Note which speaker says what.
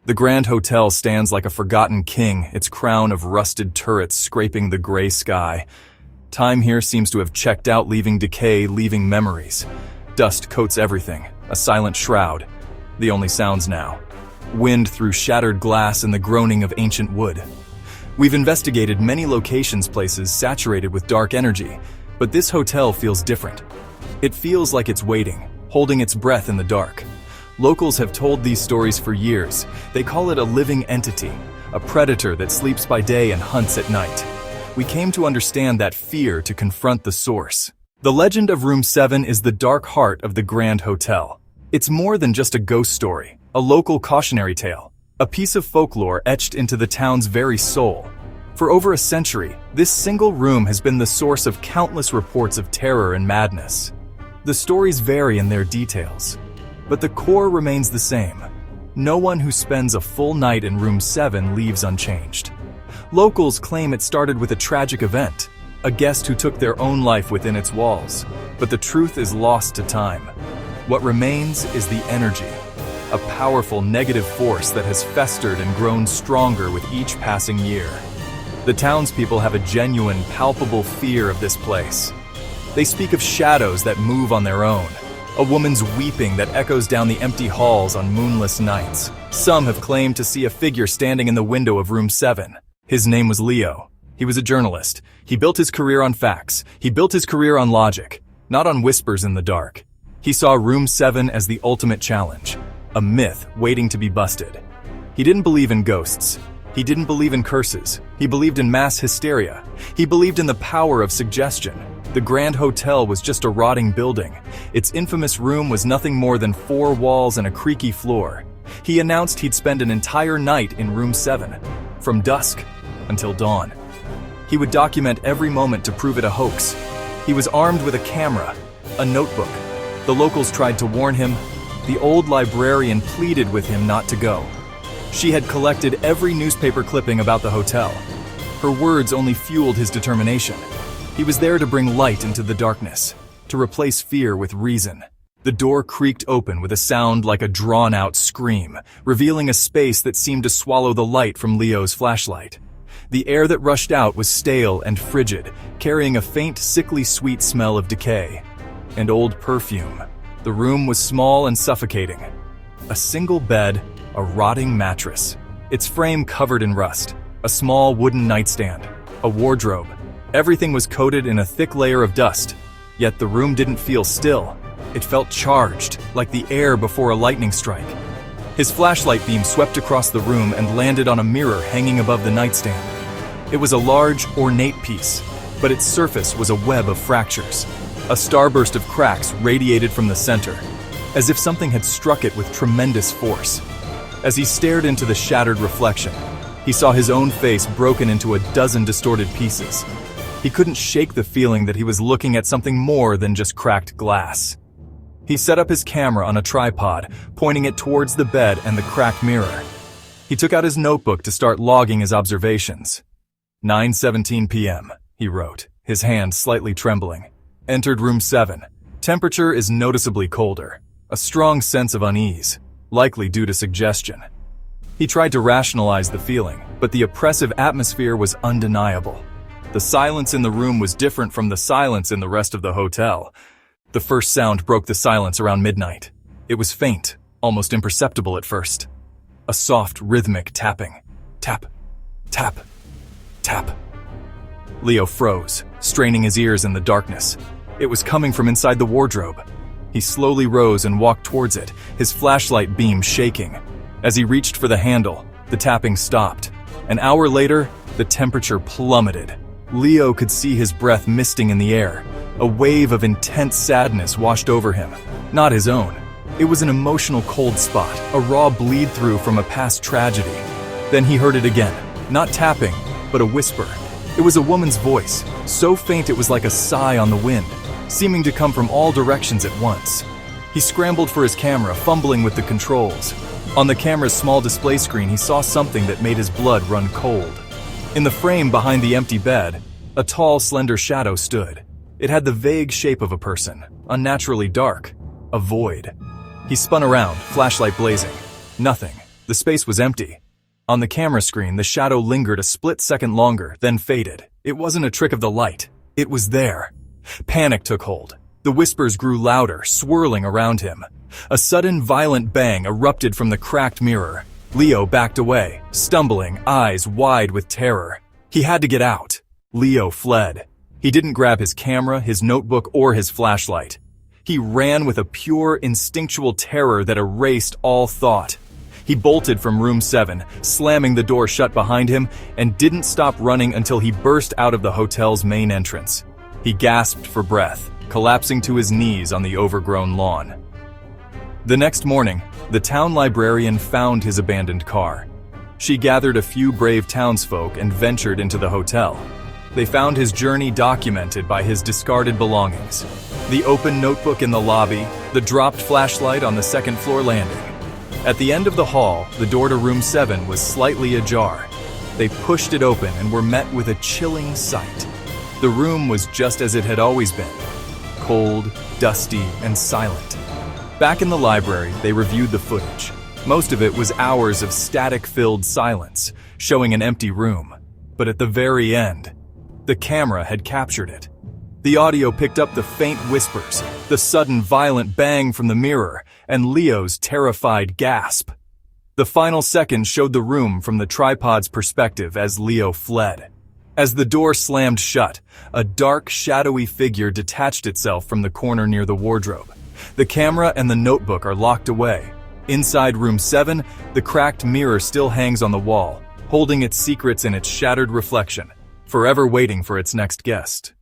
Speaker 1: The Grand Hotel stands like a forgotten king, its crown of rusted turrets scraping the gray sky. Time here seems to have checked out, leaving decay, leaving memories. Dust coats everything, a silent shroud. The only sounds now: wind through shattered glass and the groaning of ancient wood. We've investigated many locations, places saturated with dark energy, but this hotel feels different. It feels like it's waiting, holding its breath in the dark. Locals have told these stories for years. They call it a living entity, a predator that sleeps by day and hunts at night. We came to understand that fear to confront the source. The legend of Room 7 is the dark heart of the Grand Hotel. It's more than just a ghost story, a local cautionary tale, a piece of folklore etched into the town's very soul. For over a century, this single room has been the source of countless reports of terror and madness. The stories vary in their details, but the core remains the same. No one who spends a full night in Room 7 leaves unchanged. Locals claim it started with a tragic event, a guest who took their own life within its walls, but the truth is lost to time. What remains is the energy, a powerful negative force that has festered and grown stronger with each passing year. The townspeople have a genuine, palpable fear of this place. They speak of shadows that move on their own, a woman's weeping that echoes down the empty halls on moonless nights. Some have claimed to see a figure standing in the window of Room 7. His name was Leo. He was a journalist. He built his career on facts. He built his career on logic, not on whispers in the dark. He saw Room 7 as the ultimate challenge, a myth waiting to be busted. He didn't believe in ghosts. He didn't believe in curses. He believed in mass hysteria. He believed in the power of suggestion. The Grand Hotel was just a rotting building. Its infamous room was nothing more than 4 walls and a creaky floor. He announced he'd spend an entire night in Room 7, from dusk until dawn. He would document every moment to prove it a hoax. He was armed with a camera, a notebook. The locals tried to warn him. The old librarian pleaded with him not to go. She had collected every newspaper clipping about the hotel. Her words only fueled his determination. He was there to bring light into the darkness, to replace fear with reason. The door creaked open with a sound like a drawn-out scream, revealing a space that seemed to swallow the light from Leo's flashlight. The air that rushed out was stale and frigid, carrying a faint, sickly sweet smell of decay and old perfume. The room was small and suffocating. A single bed, a rotting mattress, its frame covered in rust, a small wooden nightstand, a wardrobe. Everything was coated in a thick layer of dust, yet the room didn't feel still. It felt charged, like the air before a lightning strike. His flashlight beam swept across the room and landed on a mirror hanging above the nightstand. It was a large, ornate piece, but its surface was a web of fractures. A starburst of cracks radiated from the center, as if something had struck it with tremendous force. As he stared into the shattered reflection, he saw his own face broken into a dozen distorted pieces. He couldn't shake the feeling that he was looking at something more than just cracked glass. He set up his camera on a tripod, pointing it towards the bed and the cracked mirror. He took out his notebook to start logging his observations. 9:17 p.m., he wrote, his hand slightly trembling. Entered Room 7. Temperature is noticeably colder. A strong sense of unease, likely due to suggestion. He tried to rationalize the feeling, but the oppressive atmosphere was undeniable. The silence in the room was different from the silence in the rest of the hotel. The first sound broke the silence around midnight. It was faint, almost imperceptible at first. A soft, rhythmic tapping. Tap, tap, tap. Leo froze, straining his ears in the darkness. It was coming from inside the wardrobe. He slowly rose and walked towards it, his flashlight beam shaking. As he reached for the handle, the tapping stopped. An hour later, the temperature plummeted. Leo could see his breath misting in the air. A wave of intense sadness washed over him, not his own. It was an emotional cold spot, a raw bleed-through from a past tragedy. Then he heard it again, not tapping, but a whisper. It was a woman's voice, so faint it was like a sigh on the wind, seeming to come from all directions at once. He scrambled for his camera, fumbling with the controls. On the camera's small display screen, he saw something that made his blood run cold. In the frame behind the empty bed, a tall, slender shadow stood. It had the vague shape of a person, unnaturally dark, a void. He spun around, flashlight blazing. Nothing. The space was empty. On the camera screen, the shadow lingered a split second longer, then faded. It wasn't a trick of the light. It was there. Panic took hold. The whispers grew louder, swirling around him. A sudden, violent bang erupted from the cracked mirror. Leo backed away, stumbling, eyes wide with terror. He had to get out. Leo fled. He didn't grab his camera, his notebook, or his flashlight. He ran with a pure, instinctual terror that erased all thought. He bolted from room 7, slamming the door shut behind him, and didn't stop running until he burst out of the hotel's main entrance. He gasped for breath, collapsing to his knees on the overgrown lawn. The next morning, the town librarian found his abandoned car. She gathered a few brave townsfolk and ventured into the hotel. They found his journey documented by his discarded belongings: the open notebook in the lobby, the dropped flashlight on the second-floor landing. At the end of the hall, the door to room 7 was slightly ajar. They pushed it open and were met with a chilling sight. The room was just as it had always been: cold, dusty, and silent. Back in the library, they reviewed the footage. Most of it was hours of static-filled silence, showing an empty room. But at the very end, the camera had captured it. The audio picked up the faint whispers, the sudden violent bang from the mirror, and Leo's terrified gasp. The final seconds showed the room from the tripod's perspective as Leo fled. As the door slammed shut, a dark, shadowy figure detached itself from the corner near the wardrobe. The camera and the notebook are locked away. Inside room 7, the cracked mirror still hangs on the wall, holding its secrets in its shattered reflection, forever waiting for its next guest.